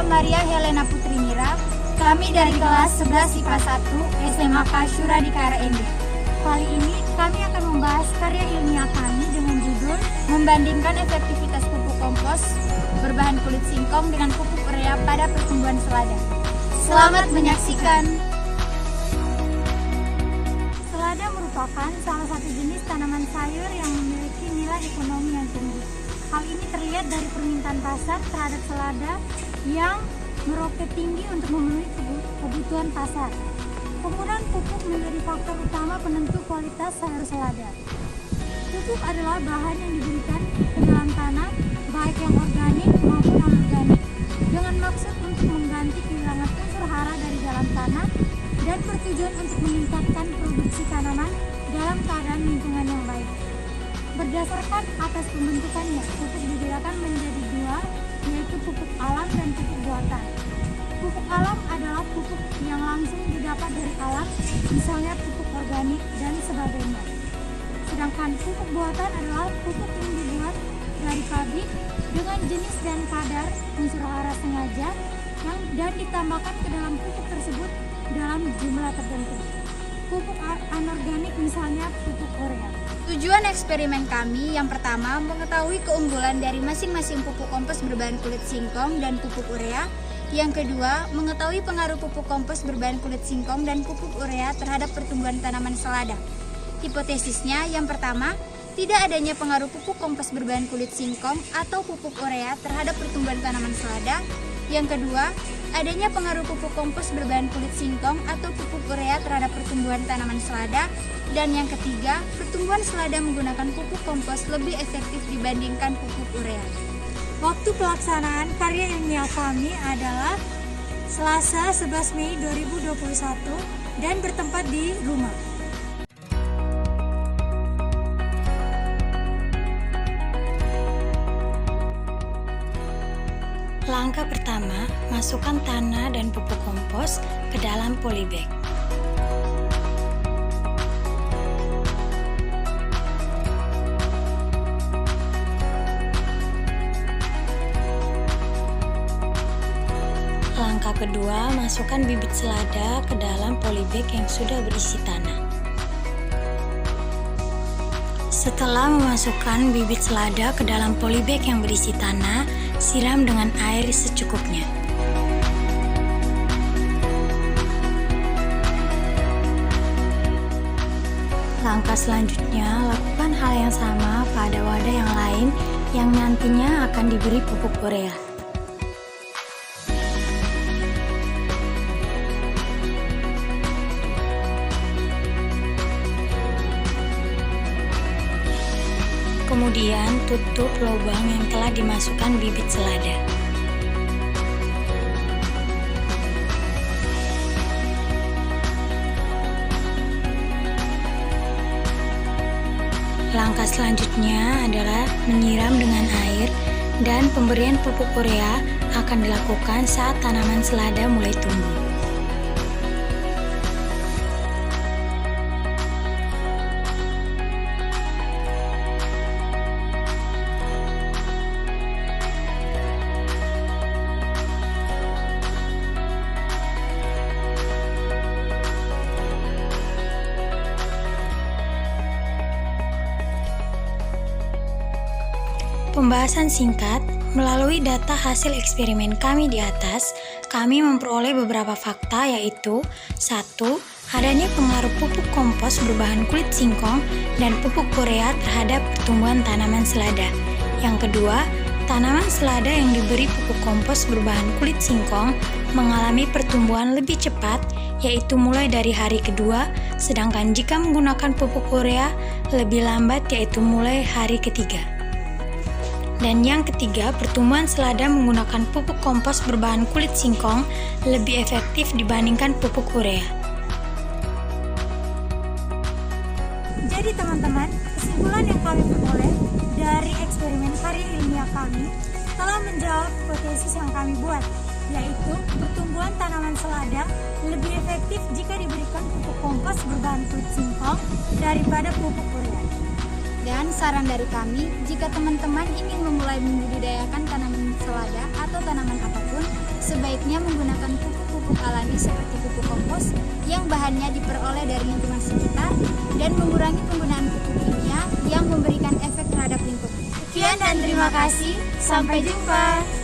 Maria Helena Putri Mira. Kami dari kelas 11 IPA 1 SMA Kasyura di KRND. Kali ini kami akan membahas karya ilmiah kami dengan judul Membandingkan efektivitas pupuk kompos berbahan kulit singkong dengan pupuk urea pada pertumbuhan selada. Selamat menyaksikan. Selada merupakan salah satu jenis tanaman sayur yang memiliki nilai ekonomi yang tinggi. Hal ini terlihat dari permintaan pasar terhadap selada yang meroket tinggi untuk memenuhi kebutuhan pasar. Penggunaan pupuk menjadi faktor utama penentu kualitas sayur selada. Pupuk adalah bahan yang diberikan ke dalam tanah, baik yang organik maupun anorganik, dengan maksud untuk mengganti kehilangan unsur hara dari dalam tanah dan bertujuan untuk meningkatkan produksi tanaman dalam keadaan lingkungan yang baik. Berdasarkan atas pembentukannya, pupuk dibedakan menjadi dua, yaitu pupuk alam dan pupuk buatan. Pupuk alam adalah pupuk yang langsung didapat dari alam, misalnya pupuk organik dan sebagainya. Sedangkan pupuk buatan adalah pupuk yang dibuat dari pabrik dengan jenis dan kadar unsur hara sengaja dan ditambahkan ke dalam pupuk tersebut dalam jumlah tertentu. Pupuk anorganik misalnya pupuk urea. Tujuan eksperimen kami yang pertama mengetahui keunggulan dari masing-masing pupuk kompos berbahan kulit singkong dan pupuk urea. Yang kedua, mengetahui pengaruh pupuk kompos berbahan kulit singkong dan pupuk urea terhadap pertumbuhan tanaman selada. Hipotesisnya yang pertama, tidak adanya pengaruh pupuk kompos berbahan kulit singkong atau pupuk urea terhadap pertumbuhan tanaman selada. Yang kedua, adanya pengaruh pupuk kompos berbahan kulit singkong atau pupuk urea terhadap pertumbuhan tanaman selada. Dan yang ketiga, pertumbuhan selada menggunakan pupuk kompos lebih efektif dibandingkan pupuk urea. Waktu pelaksanaan karya ilmiah kami adalah Selasa 11 Mei 2021 dan bertempat di rumah. Langkah pertama, masukkan tanah dan pupuk kompos ke dalam polybag. Langkah kedua, masukkan bibit selada ke dalam polybag yang sudah berisi tanah. Setelah memasukkan bibit selada ke dalam polybag yang berisi tanah, siram dengan air secukupnya. Langkah selanjutnya, lakukan hal yang sama pada wadah yang lain yang nantinya akan diberi pupuk urea. Kemudian tutup lubang yang telah dimasukkan bibit selada. Langkah selanjutnya adalah menyiram dengan air dan pemberian pupuk urea akan dilakukan saat tanaman selada mulai tumbuh. Pembahasan singkat, melalui data hasil eksperimen kami di atas, kami memperoleh beberapa fakta yaitu 1. Adanya pengaruh pupuk kompos berbahan kulit singkong dan pupuk urea terhadap pertumbuhan tanaman selada. Yang kedua, tanaman selada yang diberi pupuk kompos berbahan kulit singkong mengalami pertumbuhan lebih cepat, yaitu mulai dari hari kedua, sedangkan jika menggunakan pupuk urea lebih lambat, yaitu mulai hari ketiga. Dan yang ketiga, pertumbuhan selada menggunakan pupuk kompos berbahan kulit singkong lebih efektif dibandingkan pupuk urea. Jadi teman-teman, kesimpulan yang kami peroleh dari eksperimen karya ilmiah kami telah menjawab hipotesis yang kami buat, yaitu pertumbuhan tanaman selada lebih efektif jika diberikan pupuk kompos berbahan kulit singkong daripada pupuk urea. Dan saran dari kami, jika teman-teman ingin memulai membudidayakan tanaman selada atau tanaman apapun, sebaiknya menggunakan pupuk-pupuk alami seperti pupuk kompos yang bahannya diperoleh dari lingkungan sekitar dan mengurangi penggunaan pupuk kimia yang memberikan efek terhadap lingkungan. Sekian dan terima kasih. Sampai jumpa.